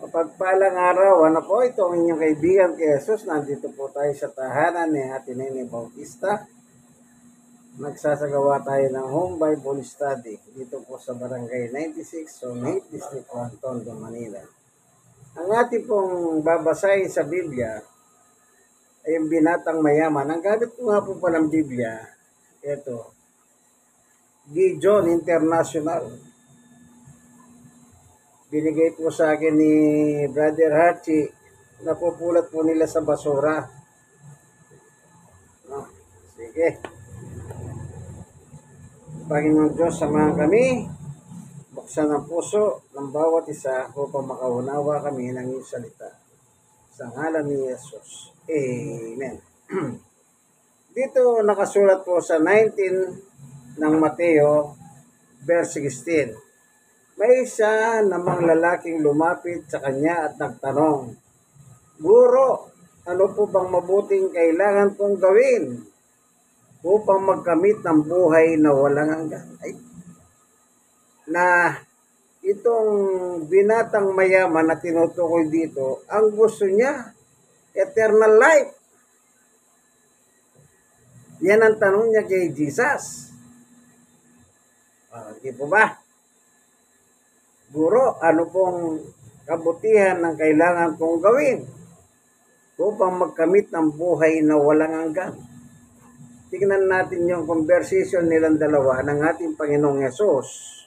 Mapagpalang araw, ano po, ito ang inyong kaibigan kay Jesus. Nandito po tayo sa tahanan ni Ate Nene Bautista. Nagsasagawa tayo ng home Bible study dito po sa Barangay 96, Sonate, District 1, Tondo, Manila. Ang ating pong babasahin sa Biblia ay yung binatang mayaman. Ang gamit ko nga po palang Biblia, ito, Gideon International. Binigay po sa akin ni Brother Archie, napupulot po nila sa basura. No, sige. Panginoon Diyos, samahan kami, buksan ang puso ng bawat isa upang makaunawa kami ng iyong salita. Sa ngalan ni Jesus. Amen. Dito nakasulat po sa 19 ng Mateo, verse 16. May isa namang lalaking lumapit sa kanya at nagtanong, Guro, ano po bang mabuting kailangan kong gawin upang magkamit ng buhay na walang hanggan? Na itong binatang mayaman na tinutukoy dito, ang gusto niya, eternal life. Yan ang tanong niya kay Jesus. Di po ba? Guro, ano pong kabutihan ng kailangan kong gawin upang magkamit ng buhay na walang hanggan? Tingnan natin yung conversation nilang dalawa ng ating Panginoong Yesus.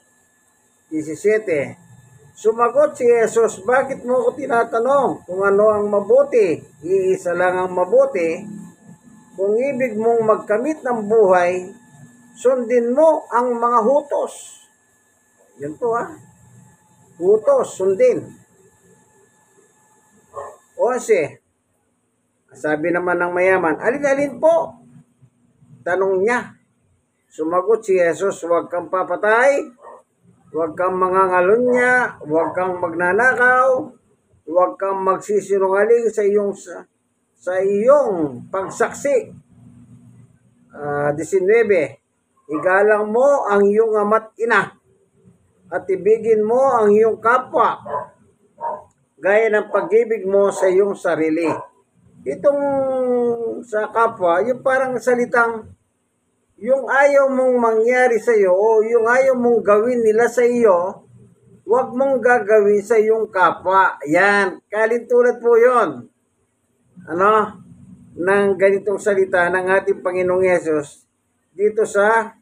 17. Sumagot si Jesus, bakit mo ko tinatanong kung ano ang mabuti? Iisa lang ang mabuti. Kung ibig mong magkamit ng buhay, sundin mo ang mga hutos. Yan po Hutos, sundin. 11. Sabi naman ng mayaman, alin-alin po? Tanong niya. Sumagot si Jesus, huwag kang papatay, huwag kang mangangalunya, huwag kang magnanakaw, huwag kang magsisinungaling sa iyong pagsaksi. 19. Igalang mo ang iyong ama't ina at ibigin mo ang iyong kapwa gaya ng pag-ibig mo sa iyong sarili. Itong sa kapwa, yung parang salitang yung ayaw mong mangyari sa iyo o yung ayaw mong gawin nila sa iyo, huwag mong gagawin sa iyong kapwa. Yan, kalintulad po yon. Ng ganitong salita ng ating Panginoong Yesus dito sa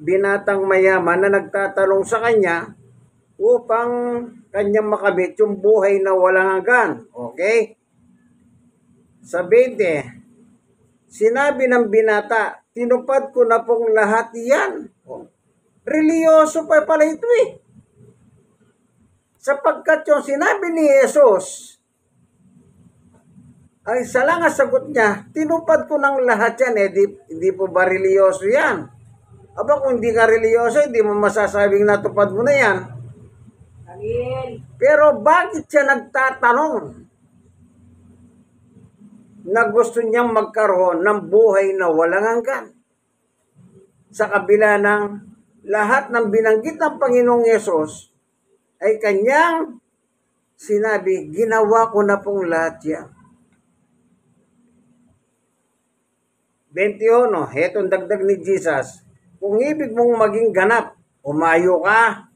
binatang mayaman na nagtatanong sa kanya upang kanyang makamit yung buhay na walang hanggan. Okay? Sa 20, sinabi ng binata, tinupad ko na pong lahat yan. Reliyoso pa pala ito Sapagkat yung sinabi ni Jesus, ay salang ang sagot niya, tinupad ko ng lahat yan. Hindi po ba reliyoso yan? Aba, kung hindi ka reliyoso, hindi mo masasabing natupad mo na yan. Pero bakit siya nagtatanong na gusto niyang magkaroon ng buhay na walang hanggan? Sa kabila ng lahat ng binanggit ng Panginoong Yesus, ay kanyang sinabi, ginawa ko na pong lahat yan. 21, hetong dagdag ni Jesus, kung ibig mong maging ganap, umayo ka,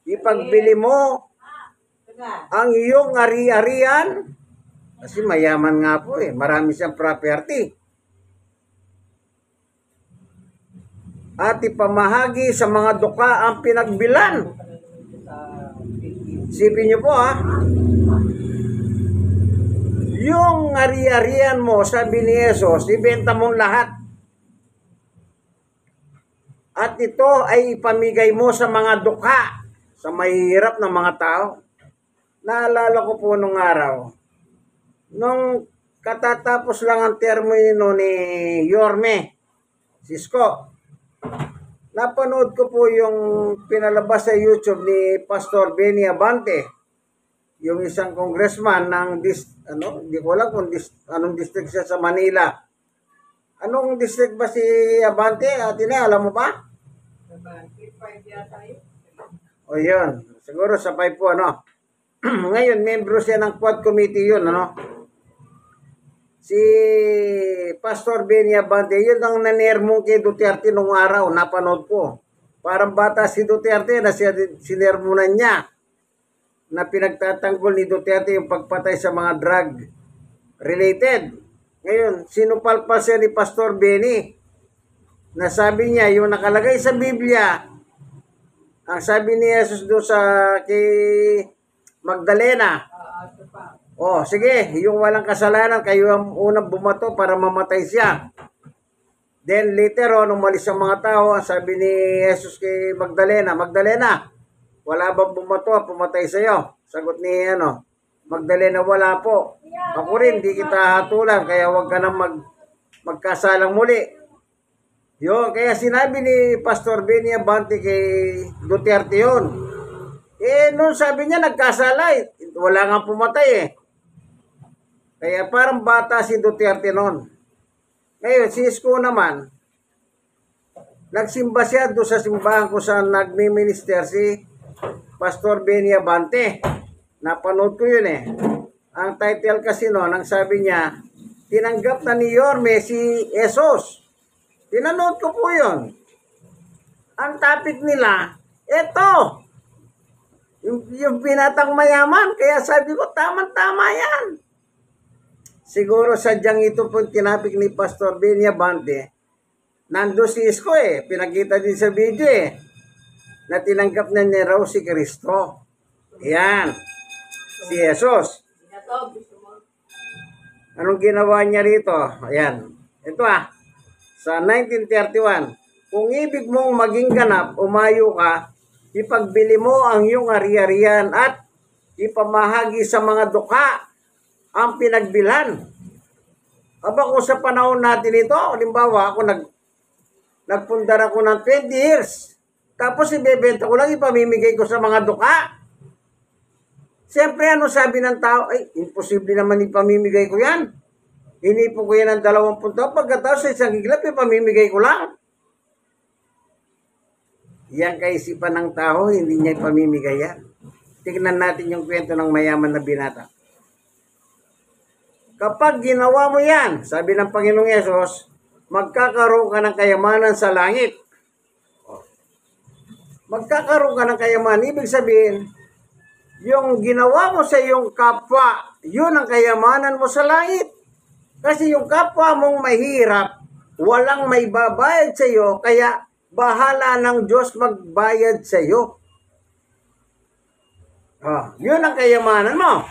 ipagbili mo ang iyong ari-arian, kasi mayaman nga po marami siyang property, at ipamahagi sa mga duka ang pinagbilan. Isipin niyo po yung ari-arian mo, sabi ni Jesus, ibenta mong lahat. At ito ay ipamigay mo sa mga dukha, sa mahihirap na mga tao. Naalala ko po nung araw, nung katatapos lang ang termino ni Yorme Sisko, napanood ko po yung pinalabas sa YouTube ni Pastor Benny Abante, yung isang congressman ng hindi ko alam kung anong district siya sa Manila. Anong district ba si Abante? Atin alam mo ba? 5 yata yun. O yun, siguro sa 5 po Ngayon, membro siya ng Quad Committee yun, ano? Si Pastor Benny Abante, yun ang nanermong kay Duterte nung araw, napanood ko. Parang bata si Duterte na sinermonan niya na pinagtatanggol ni Duterte yung pagpatay sa mga drug related. Ngayon, sinupalpal siya ni Pastor Benny na sabi niya, yung nakalagay sa Biblia, ang sabi ni Jesus doon sa kay Magdalena, oh, sige, yung walang kasalanan, kayo ang unang bumato para mamatay siya. Then later on, umalis ang mga tao, sabi ni Jesus kay Magdalena, Magdalena, wala bang bumato, pumatay sa iyo? Sagot ni Magdalena, wala po. Ako rin, di kita hatulan, kaya wag ka nang magkasalang muli. Yun, kaya sinabi ni Pastor Benny Abante kay Duterte yun. Noon sabi niya, nagkasala wala nga pumatay Kaya parang bata si Duterte noon. Ngayon, si Isko naman, nagsimba siya doon sa simbahan kung saan nagmi-minister si Pastor Benny Abante. Napanood ko yun Ang title kasi noon, ang sabi niya, tinanggap na ni Yorme si Jesus. Pinanood ko po yun. Ang topic nila, eto, yung binatang mayaman. Kaya sabi ko, tama-tama yan. Siguro sadyang ito po tinapik ni Pastor Benny Abante. Nando si Isko pinakita din sa video na tinanggap na niya raw si Kristo. Yan. Si Jesus. Anong ginawa niya rito? Ayan. Ito sa 1931, kung ibig mong maging ganap, umayo ka, ipagbili mo ang iyong ari-arian at ipamahagi sa mga dukha ang pinagbilhan. Aba kung sa panahon natin ito, halimbawa ako nagpundar ako ng 20 years, tapos ibebenta ko lang, ipamimigay ko sa mga dukha. Siyempre, ano sabi ng tao? Ay, imposible naman ipamimigay ko yan. Inipo ko yan ng 20 taon. Pagkatapos sa isang iglap, pamimigay ko lang. Yan kaisipan ng tao, hindi niya ipamimigay yan. Tignan natin yung kwento ng mayaman na binata. Kapag ginawa mo yan, sabi ng Panginoong Yesus, magkakaroon ka ng kayamanan sa langit. Magkakaroon ka ng kayamanan. Ibig sabihin, yung ginawa mo sa iyong kapwa, yun ang kayamanan mo sa langit. Kasi yung kapwa mong mahirap, walang may babayad sa iyo, kaya bahala ng Diyos magbayad sa iyo. Yun ang kayamanan mo.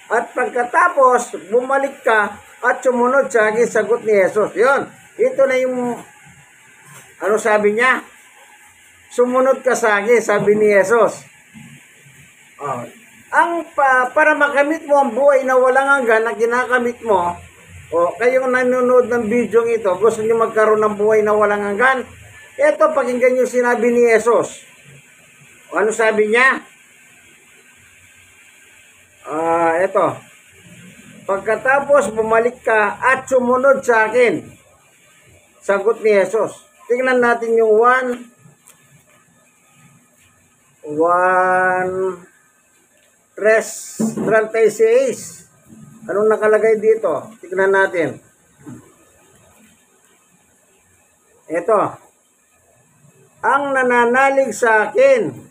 At pagkatapos, bumalik ka at sumunod sa akin, sagot ni Jesus. Yun, ito na yung, ano sabi niya? Sumunod ka sa akin, sabi ni Jesus. Para makamit mo ang buhay na walang hanggan na kinakamit mo, kayong nanonood ng video ito, gusto niyo magkaroon ng buhay na walang hanggan, ito, pakinggan niyo sinabi ni Jesus. Ano sabi niya? Ito. Pagkatapos bumalik ka at sumunod sa akin, sagot ni Jesus. Tingnan natin yung 1:36. Anong nakalagay dito? Tignan natin. Ito. Ang nananalig sa akin,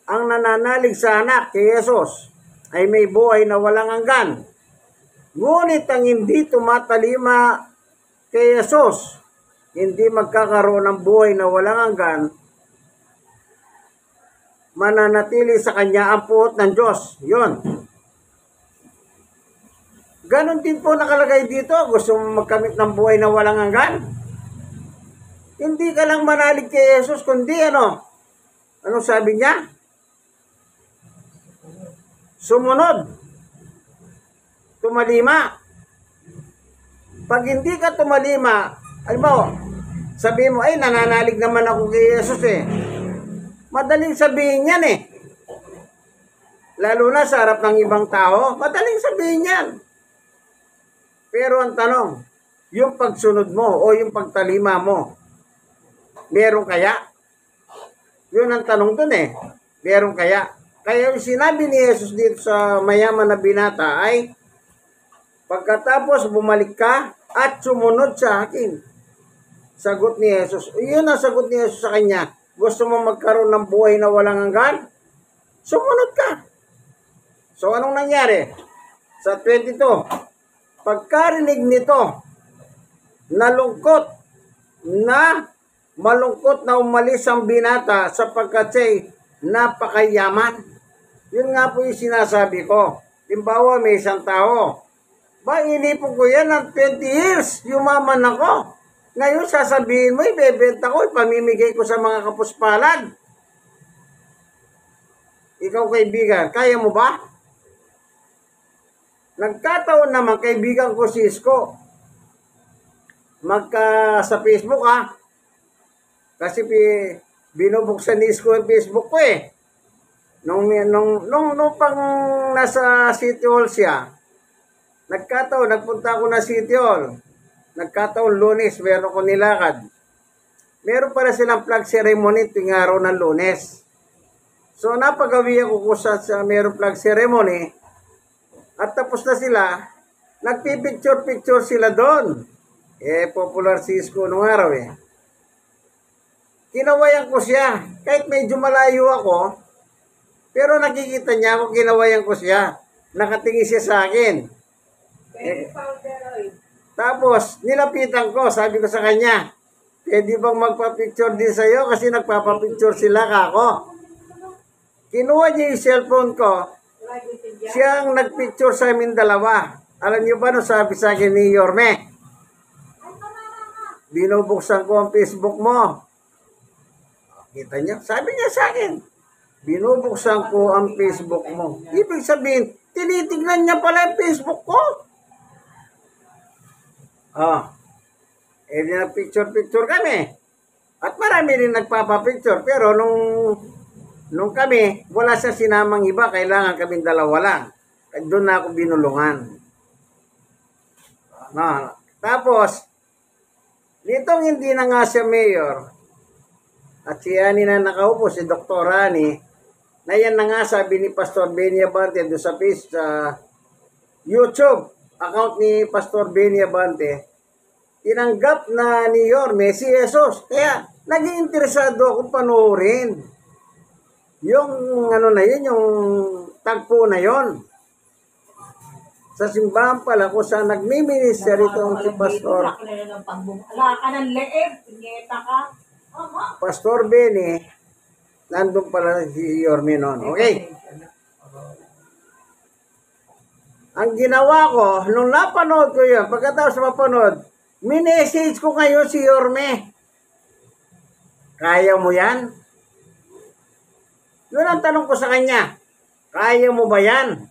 ang nananalig sa anak kay Jesus ay may buhay na walang hanggan. Ngunit ang hindi tumatalima kay Jesus, hindi magkakaroon ng buhay na walang hanggan, mananatili sa kanya ang puot ng Diyos. Yun. Ganon din po nakalagay dito. Gusto mo magkamit ng buhay na walang hanggan? Hindi ka lang manalig kay Jesus, kundi Anong sabi niya? Sumunod. Tumalima. Pag hindi ka tumalima, sabihin mo, nananalig naman ako kay Jesus Madaling sabihin yan Lalo na sa harap ng ibang tao, madaling sabihin yan. Pero ang tanong, yung pagsunod mo o yung pagtalima mo, meron kaya? Yun ang tanong dun Meron kaya? Kaya yung sinabi ni Jesus dito sa mayaman na binata ay, pagkatapos bumalik ka at sumunod sa akin. Sagot ni Jesus. Iyon ang sagot ni Jesus sa kanya. Gusto mo magkaroon ng buhay na walang hanggan? Sumunod ka. So anong nangyari? Sa 22, pagkarinig nito, malungkot na umalis ang binata sapagkat siya'y napakayaman. Yun nga po yung sinasabi ko. Timbawa, may isang tao. Inipon ko yan ng 20 years. Yumaman ako. Ngayon, sasabihin mo, ibebenta ko, ipamimigay ko sa mga kapuspalad. Ikaw, kaibigan, kaya mo ba? Nagkataon naman, kaibigan ko si Isko. Sa Facebook, Kasi binubuksan ni Isko yung Facebook ko eh. Nung pang nasa City Hall siya, nagpunta ako na City Hall. Nagkataon Lunes, meron ko nilakad. Meron pala silang flag ceremony tuwing araw ng Lunes. So napagawi ako sa meron flag ceremony. At tapos na sila, nagpipicture-picture sila doon. Popular si Isko nung araw eh. Kinawayan ko siya. Kahit medyo malayo ako, pero nakikita niya ako, kinawayan ko siya. Nakatingin siya sa akin. Tapos, nilapitan ko, sabi ko sa kanya, pwede bang magpa-picture din sa'yo kasi nagpapapicture sila kako. Kinuha niya yung cellphone ko, siyang nagpicture sa amin dalawa. Alam niyo ba no sabi sa akin ni Yorme? Binubuksan ko ang Facebook mo. Kita niya? Sabi niya sa akin, binubuksan ko ang Facebook mo. Ibig sabihin, tinitignan niya pala yung Facebook ko. Picture kami. At marami rin nagpapapicture. Pero nung kami, wala siya sinamang iba. Kailangan kaming dalawa lang. Doon na ako binulungan. Tapos, nitong hindi na nga siya mayor, at si Ani na nakaupo, si Dr. Ani, na yan na nga sabi ni Pastor Benny Abante doon sa YouTube account ni Pastor Benny Abante, tinanggap na ni Yorme si Jesus. Kaya, naging interesado akong panoorin. Yung yung tagpo na yon. Sa simbahan pala kung saan nagmi-minister itong si Pastor. Wala ka ng leeg, pinyeta ka. Pastor Benny, nandun pala si Yorme noon. Okay. Ang ginawa ko, nung napanood ko yun, pagkatapos mapanood, minessage ko ngayon si Yorme. Kaya mo yan? Yun ang tanong ko sa kanya. Kaya mo ba yan?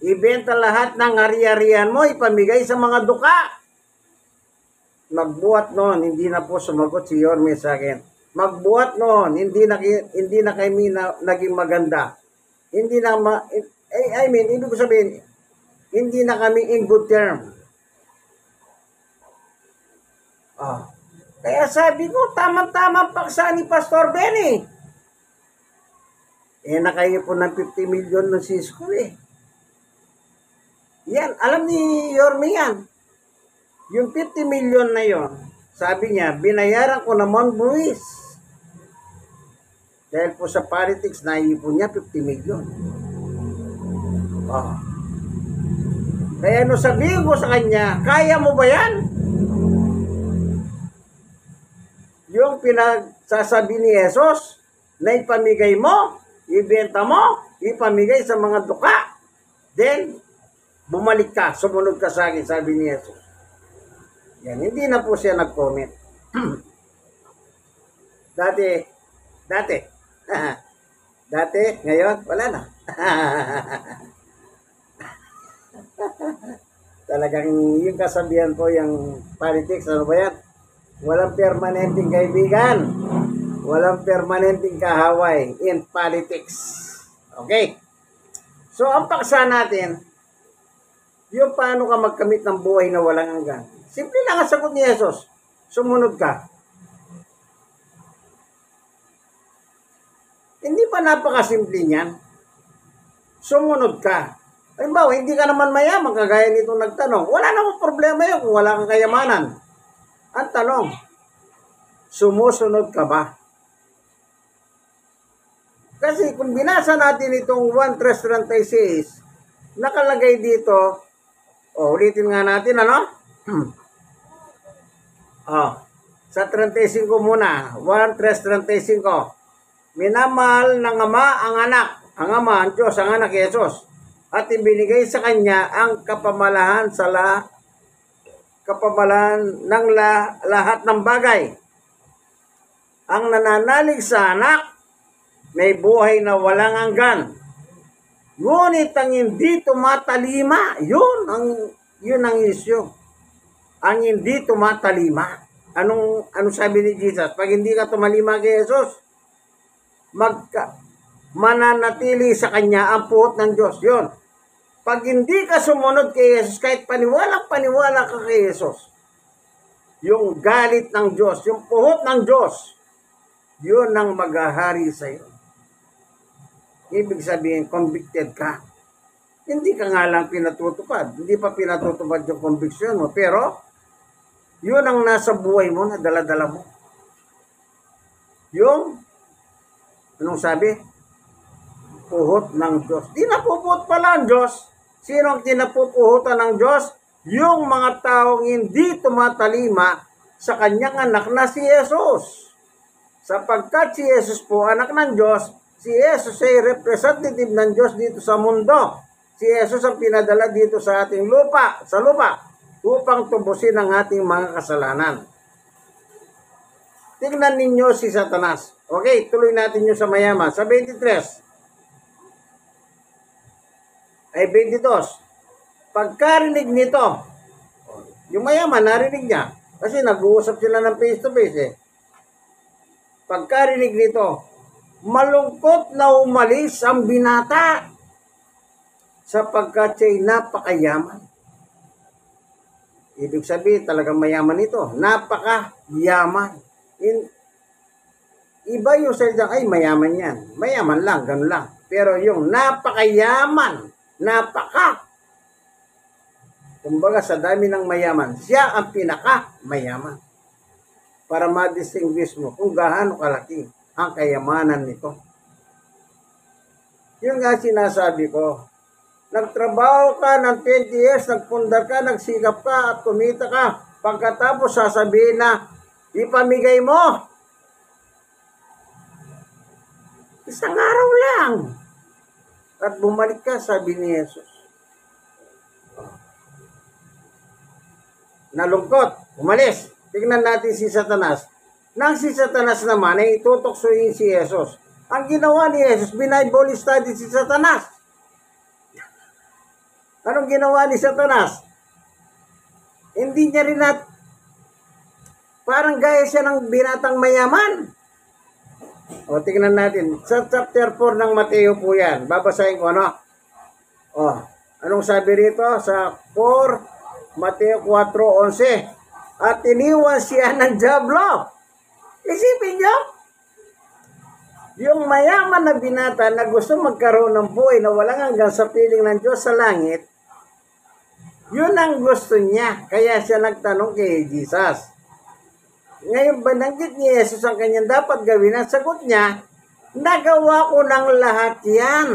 Ibenta lahat ng ari-arian mo, ipamigay sa mga duka. Magbuhat noon, hindi na po sumagot si Yorme sa akin. Magbuhat noon, hindi na kami naging maganda. Hindi na ibig ko sabihin, hindi na kami in good term. Kaya sabi ko, tamang-tamang paksa ni Pastor Benny. Nakaipon ng 50 million ng Cisco eh. Yan, alam ni Yorme yan. Yung 50 million na yon, sabi niya, binayaran ko naman buwis. Dahil po sa politics, naipon niya 50 million. Kaya sabihin ko sa kanya, kaya mo ba yan? Yung pinagsasabi ni Jesus, na ipamigay mo, ibenta mo, ipamigay sa mga duka. Then, bumalik ka, sumunod ka sa akin, sabi ni Jesus. Yan, hindi na po siya nag-comment. Dati, ngayon, wala na. Talagang yung kasabihan po, yung politics, ano ba yan? Walang permanenteng kaibigan. Walang permanenteng kahaway in politics. Okay? So, ang paksa natin, yung paano ka magkamit ng buhay na walang hanggan. Simple lang ang sagot ni Jesus. Sumunod ka. Hindi pa napakasimple niyan. Sumunod ka. Halimbawa, hindi ka naman mayaman, kagaya nitong nagtanong. Wala namang problema yun kung wala kang kayamanan. Ang tanong, sumusunod ka ba? Kasi kung binasa natin itong 1:36, nakalagay dito, ulitin nga natin, ano? Sa 35 muna, 1:35. Minamahal ng Ama ang anak, ang Ama, ang Diyos, ang anak, Jesus. At ibinigay sa Kanya ang kapamalahan ng lahat ng bagay. Ang nananalig sa anak, may buhay na walang hanggan. Ngunit ang hindi tumatalima, yun ang isyu. Ang hindi tumatalima. Anong sabi ni Jesus? Pag hindi ka tumalima kay Jesus, mananatili sa Kanya ang puot ng Diyos. Yun. Pag hindi ka sumunod kay Jesus, kahit paniwala ka kay Jesus, yung galit ng Diyos, yung puot ng Diyos, yun ang maghahari sa iyo. Ibig sabihin, convicted ka. Hindi ka nga lang pinatutupad. Hindi pa pinatutupad yung conviction mo. Pero, yun ang nasa buhay mo na dala-dala mo. Yung, anong sabi? Puhot ng Diyos. Di napupuhot pala ang Diyos. Sino ang tinapupuhutan ng Diyos? Yung mga taong hindi tumatalima sa kanyang anak na si Jesus. Sapagkat si Jesus po anak ng Diyos, si Jesus ay representative ng Diyos dito sa mundo. Si Jesus ang pinadala dito sa ating lupa, upang tubusin ang ating mga kasalanan. Tingnan ninyo si Satanas. Okay, tuloy natin yung sa mayaman. Sa 23. Ay 22. Pagkarinig nito, yung mayaman, narinig niya. Kasi nag-uusap sila ng face to face eh. Pagkarinig nito, malungkot na umalis ang binata sapagkat siya'y napakayaman. Ibig sabihin, talagang mayaman ito. Napakayaman. Iba yung salita, ay mayaman yan. Mayaman lang, ganun lang. Pero yung napakayaman, kumbaga sa dami ng mayaman, siya ang pinaka-mayaman. Para ma-distinguish mo kung gaano kalaki ang kayamanan nito. Yun nga sinasabi ko. Nagtrabaho ka ng 20 years, nagpundar ka, nagsikap ka, at kumita ka. Pagkatapos sasabihin na, ipamigay mo. Isang araw lang. At bumalik ka, sabi ni Jesus. Nalungkot, umalis. Tignan natin si Satanas. Nang si Satanas naman ay itutoksoyin si Jesus. Ang ginawa ni Jesus, Bible study si Satanas. Anong ginawa ni Satanas? Hindi niya rin parang gaya siya ng binatang mayaman. O, tingnan natin. Sa chapter 4 ng Mateo po yan. Babasahin ko, ano? O, anong sabi rito? Sa 4, Mateo 4:11. At iniwan siya ng dyablo. Isipin nyo? Yung mayaman na binata na gusto magkaroon ng buhay na walang hanggang sa piling ng Diyos sa langit, yun ang gusto niya. Kaya siya nagtanong kay Jesus. Ngayon, bananggit ni Jesus ang kanyang dapat gawin. Ang sagot niya, nagawa ko ng lahat yan.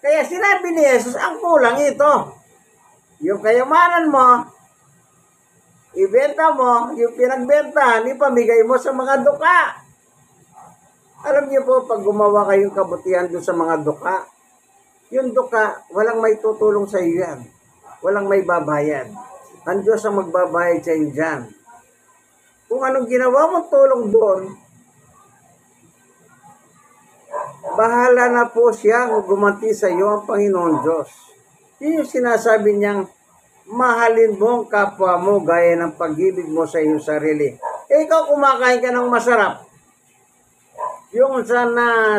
Kaya sinabi ni Jesus, ang kulang ito. Yung kayamanan mo, ibenta mo, yung pinagbentahan, ipamigay mo sa mga duka. Alam niyo po, pag gumawa kayong kabutihan doon sa mga duka, yung duka, walang may tutulong sa iyo yan. Walang may babayad. Ang Diyos ang magbabayad sa iyo dyan. Kung anong ginawa mong tulong doon, bahala na po siya kung gumanti sa iyo ang Panginoon Diyos. Yun yung sinasabi niyang, mahalin mo ang kapwa mo gaya ng pag-ibig mo sa iyong sarili. Ikaw kumakain ka ng masarap. Yung sa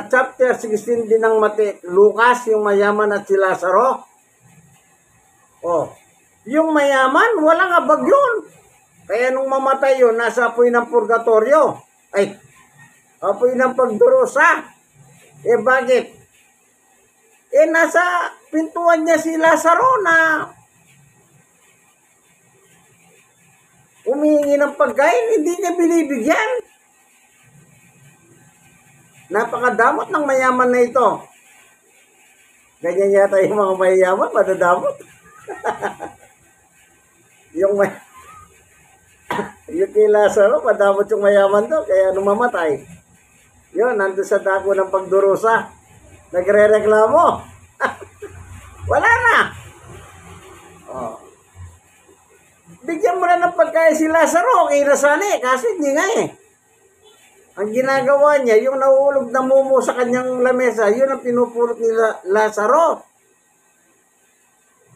chapter 16 din ng Lucas, yung mayaman at si Lazaro. Yung mayaman, walang abag yun. Kaya nung mamatay yun, nasa apoy ng purgatorio. Ay, Apoy ng pagdurusa. Bakit? Nasa pintuan niya si Lazaro na humihingi ng pagkain, hindi niya binibigyan. Napakadamot ng mayaman na ito. Ganyan yata yung mga mayayaman, madadamot. yung may yung kay Lazaro, madamot yung mayaman to, kaya numamatay. Yun, nandun sa dako ng pagdurusa. Nagre-reklamo. Wala na. Oh. Bigyan mo na ng pagkain si Lazaro, okay na sana kasi hindi nga Ang ginagawa niya, yung nauulog na mumo sa kanyang lamesa, yun ang pinupulot ni Lazaro.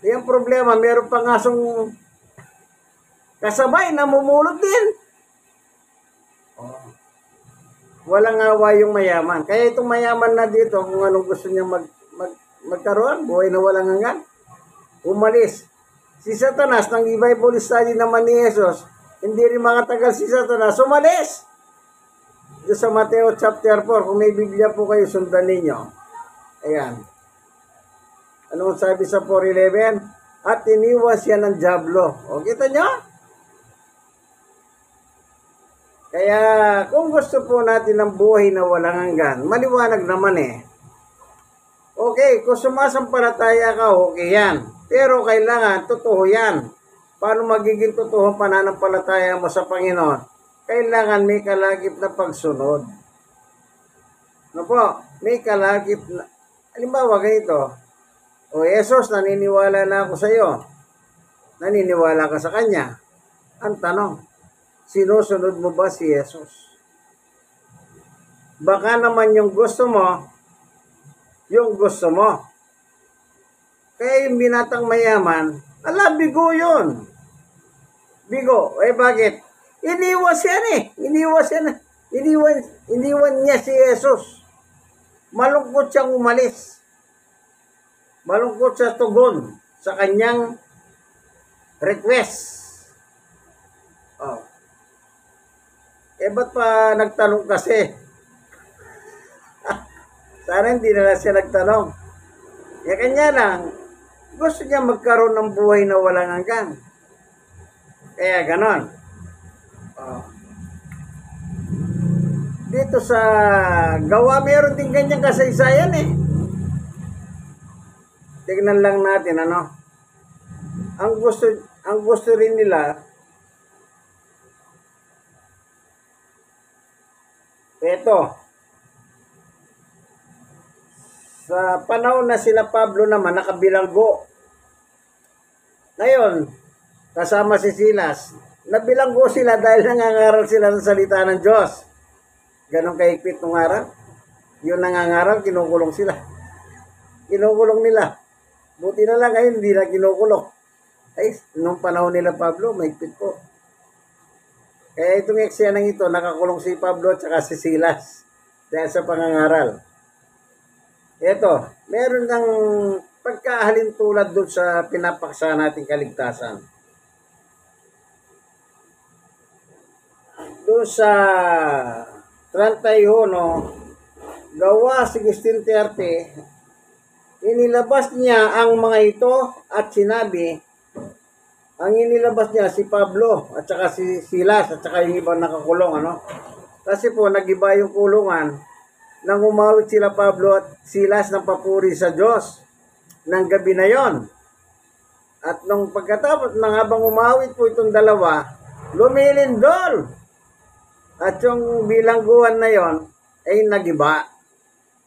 Yung problema, meron pang asong kasabay na mumulot din. Oh. Walang awa yung mayaman. Kaya itong mayaman na dito, kung anong gusto niya magkaroon, buhay na walang hanggan, umalis. Si Satanas, nang i-Bible study naman ni Jesus, hindi rin makatagal si Satanas, umalis. Doon sa Mateo chapter 4, kung may Biblia po kayo, sundan ninyo. Ayan. Anong sabi sa 4:11? At iniwas yan ng dyablo. O, kita nyo? Kaya, kung gusto po natin ng buhay na walang hanggan, maliwanag naman Okay, kung sumasampalataya ka, okay yan. Pero kailangan, totoo yan. Paano magiging totoo ang pananampalataya mo sa Panginoon? Kailangan may kalagip na pagsunod. Ano po? May kalagip na, halimbawa ganito, O Jesus, naniniwala na ako sa iyo. Naniniwala ka sa Kanya. Ang tanong, sinusunod mo ba si Jesus? Baka naman yung gusto mo. Kaya yung binatang mayaman, bigo yun. Bigo. Bakit? Iniwan niya si Jesus. Malungkot siyang umalis. Malungkot siya tugon sa kanyang request. Ba't pa nagtanong kasi? Sana hindi na siya nagtanong. Kanya lang, gusto niya magkaroon ng buhay na walang hanggan. Kaya ganon. Dito sa gawa, meron din ganyang kasaysayan Tignan lang natin Ang gusto rin nila sa panahon na sila Pablo naman nakabilanggo. Ngayon, kasama si Silas, nabilanggo sila dahil nangangaral sila ng salita ng Diyos. Ganon kahigpit nung araw. Yung nangangaral, kinukulong sila. Kinukulong nila. Buti na lang ngayon, hindi na kinukulong. Nung panahon nila Pablo, mahigpit po. Kaya itong eksenang ito, nakakulong si Pablo at saka si Silas dahil sa pangangaral. Meron ng pagkahalin tulad doon sa pinapaksa nating kaligtasan. Doon sa 31, Gawa 16:30, inilabas niya ang mga ito at sinabi, ang inilabas niya si Pablo at saka si Silas at saka yung ibang nakakulong. Kasi po, nag-iba yung kulungan nang umawit sila Pablo at Silas ng papuri sa Diyos ng gabi na yon. At nung pagkatapos, habang umawit po itong dalawa, lumilindol. At yung bilangguan na yon ay nagiba.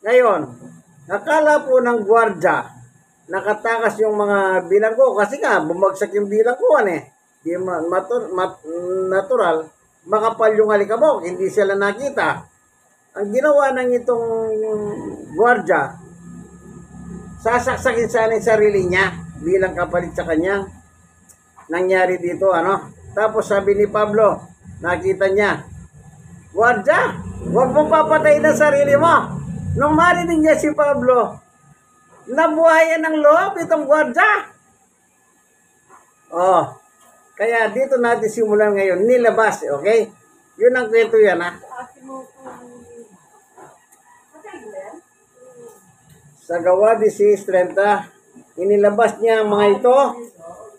Ngayon, akala po ng gwardya, nakatakas yung mga bilanggo kasi nga bumagsak yung bilangguan Di natural, makapal yung alikabok, hindi sila nakita. Ang ginawa ng itong gwardya, sasaksakin sana yung sarili niya bilang kapalit sa kanya. Nangyari dito, Tapos sabi ni Pablo, nakita niya, gwardya, huwag mong papatayin ang sarili mo. Nung marinig niya si Pablo, nabuhayan ng loob itong gwardya. Kaya dito natin simulan ngayon, nilabas, okay? Yun ang kwento yan, Sa Gawa 16:30, inilabas niya ang mga ito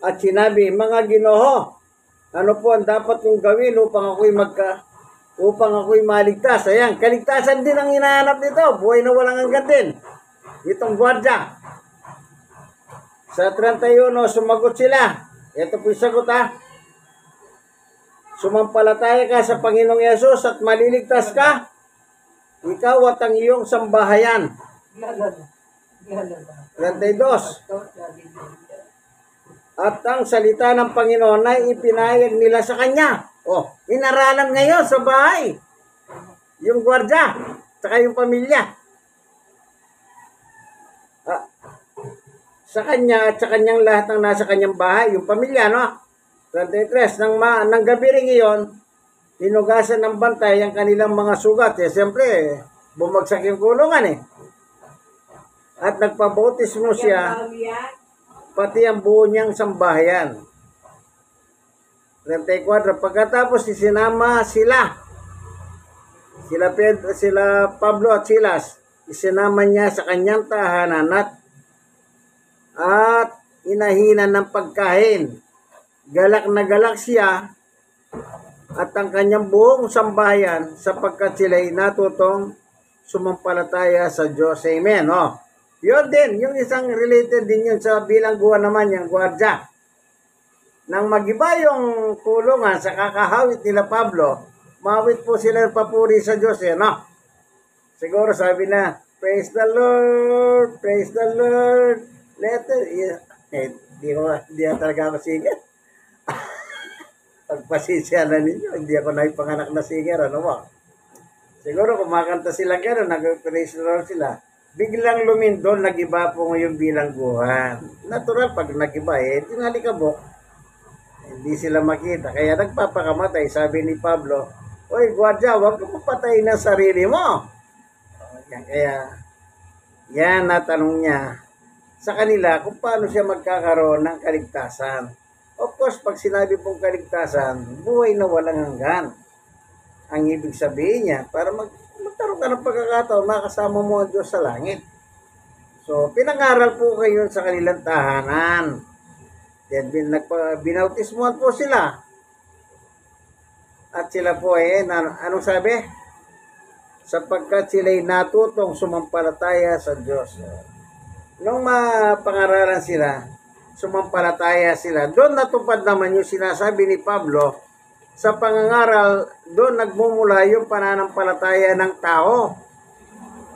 at sinabi, mga Ginoo, ano po ang dapat kong gawin upang ako'y maligtas? Ayan, kaligtasan din ang hinahanap nito. Buhay na walang hanggan din. Itong gwardiya. Sa 31, sumagot sila. Ito po yung sagot ha. Sumampalataya ka sa Panginoong Yesus at maliligtas ka, ikaw at ang iyong sambahayan. 32. At ang salita ng Panginoon ay ipinahayag nila sa kanya. Inaralan ngayon sa bahay. Yung gwardiya, saka yung pamilya. Sa kanya at sa kanyang lahat ng nasa kanyang bahay, yung pamilya, no? 33. Nang gabi rin iyon, hinugasan ng bantay ang kanilang mga sugat. Siyempre, bumagsak yung kulungan At nagpabautismo siya, pati ang buo niyang sambahayan. 34. Pagkatapos isinama sila Pablo at Silas, isinama niya sa kanyang tahanan at inahinan ng pagkain. Galak na galak siya at ang kanyang buong sambahayan sapagkat sila'y natutong sumampalataya sa Diyos. Amen. Yun din, yung isang related din yun sa bilangguan naman, yung gwardiya. Nang magiba yung kulungan sa kakahawit nila Pablo, mawit po sila papuri sa Diyos. Siguro sabi na, praise the Lord, praise the Lord. Di ako talaga masigat. Pagpasisya na ninyo, hindi ako naipanganak na singer, Siguro kumakanta sila gano'n, nag-praise the Lord sila. Biglang lumindol, nag-iba po yung bilangguhan. Natural, pag nag-iba, tinalikabok. Hindi sila makita, kaya nagpapakamatay. Sabi ni Pablo, oy, gwardiya, huwag mo patayin ang sarili mo. Yan natanong niya sa kanila kung paano siya magkakaroon ng kaligtasan. Of course, pag sinabi pong kaligtasan, buhay na walang hanggan. Ang ibig sabihin niya, para magkaroon ka ng pagkakataon, makasama mo ang Diyos sa langit. So, pinangaral po kayo sa kanilang tahanan. Then, binautismuhan po sila. At sila po anong sabi? Sapagkat sila'y natutong sumampalataya sa Diyos. Nung mapangaralan sila, sumampalataya sila. Doon natupad naman yung sinasabi ni Pablo, sa pangangaral, doon nagmumula yung pananampalataya ng tao.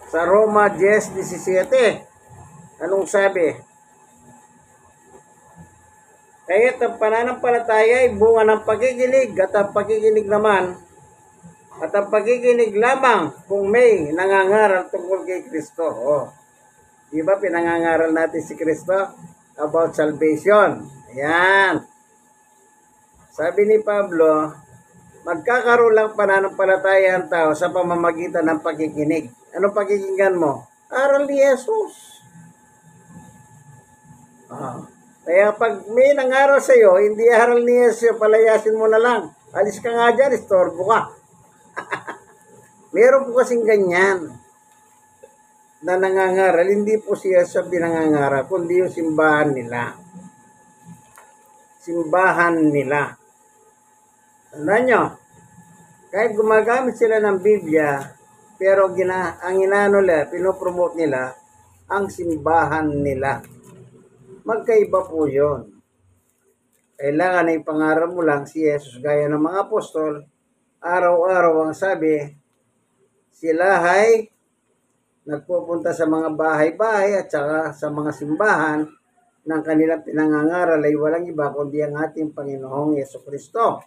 Sa Roma 10:17, anong sabi? Kaya't ang pananampalataya ay bunga ng pakikinig at ang pakikinig naman at ang pakikinig lamang kung may nangangaral tungkol kay Kristo. Diba pinangangaral natin si Kristo about salvation? Ayan. Sabi ni Pablo, magkakaroon lang pananampalataya ang tao sa pamamagitan ng pakikinig. Anong pakikinggan mo? Aral ni Jesus. Kaya pag may nangaral sa iyo, hindi aral ni Jesus, palayasin mo na lang. Alis ka nga dyan, istorbo ka. Meron po kasing ganyan na nangangaral, hindi po siya sa binangangaral, kundi yung simbahan nila. Simbahan nila. Tandaan nyo, kahit gumagamit sila ng Biblia, pero ang pinopromote nila, ang simbahan nila. Magkaiba po yun. Kailangan na ipangaral mo lang si Jesus gaya ng mga apostol, araw-araw ang sabi, sila ay nagpupunta sa mga bahay-bahay at saka sa mga simbahan ng kanilang pinangangaral ay walang iba kundi ang ating Panginoong Jesucristo.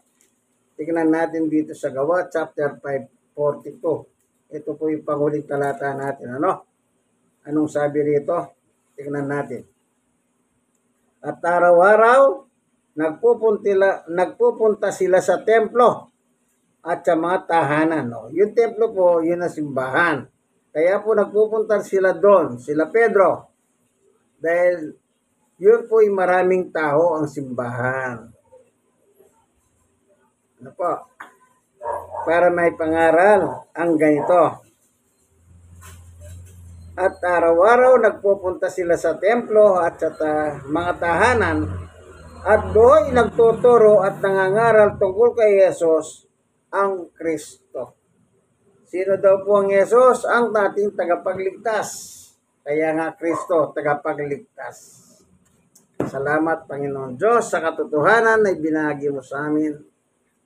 Tingnan natin dito sa Gawa, chapter 5:42. Ito po yung panghuling talata natin. Anong sabi rito? Tingnan natin. At araw-araw, nagpupunta sila sa templo at sa mga tahanan. Yung templo po, yun ang simbahan. Kaya po nagpupunta sila doon, sila Pedro. Dahil yun po yung maraming tao ang simbahan. Para may pangaral ang ganito. At araw-araw nagpupunta sila sa templo at sa mga tahanan at doon nagtuturo at nangangaral tungkol kay Jesus ang Kristo. Sino daw po ang Jesus? Ang dating tagapagligtas. Kaya nga Kristo, tagapagligtas. Salamat Panginoon Diyos sa katotohanan na ibinahagi mo sa amin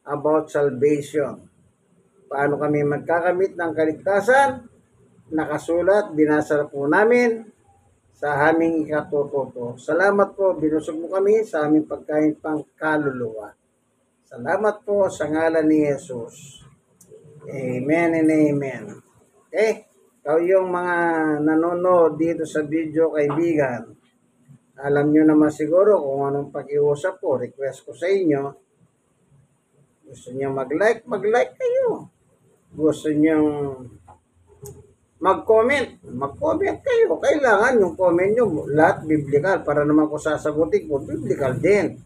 about salvation. Paano kami magkakamit ng kaligtasan? Nakasulat, binasa po namin sa aming ikatututo. Salamat po, binusog mo kami sa aming pagkain pang kaluluwa. Salamat po sa ngalan ni Jesus. Amen and amen. Okay? Ikaw yung mga nanonood dito sa video, kaibigan. Alam nyo naman siguro kung anong pag-iusap ko, request ko sa inyo. Gusto nyo mag-like kayo. Gusto nyo mag-comment kayo. Kailangan yung comment nyo, lahat biblical, para naman ko sasagutin ko, biblical din.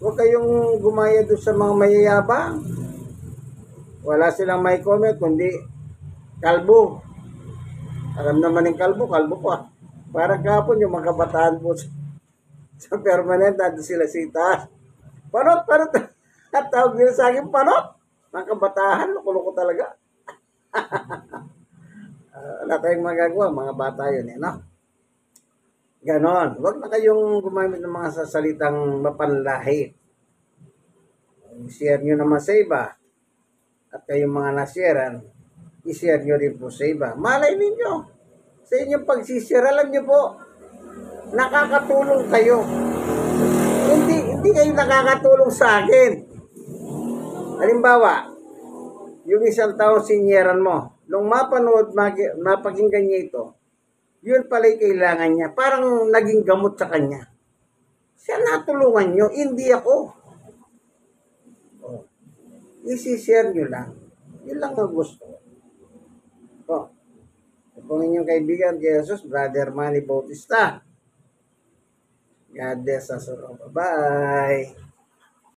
Huwag kayong gumaya doon sa mga mayayabang. Wala silang may comment, kundi kalbo. Alam naman yung kalbo pa. Parang kapon yung mga kabataan po sa permanent, natin sila sita. Panot. At tawag nila sa akin, panot. Mga kabataan, loko-loko talaga. Wala tayong magagawa, mga bata yun no? Ganon. Huwag na kayong gumamit ng mga sasalitang mapanlahit. I-share nyo naman sa iba. At kayong mga nasharean, i-share nyo rin po sa iba. Malay ninyo, sa inyong pag-share, alam nyo po, nakakatulong kayo. Hindi kayo nakakatulong sa akin. Halimbawa, yung isang tao sinyeran mo, nung mapanood, mapakinggan niya ito, yun pala'y kailangan niya. Parang naging gamot sa kanya. Siya natulungan nyo, hindi ako. Oh. Isi-share nyo lang. Yun lang ang gusto. Oh. Ito po inyong kaibigan kay Jesus, Brother Manny Bautista. God bless us all. Bye-bye.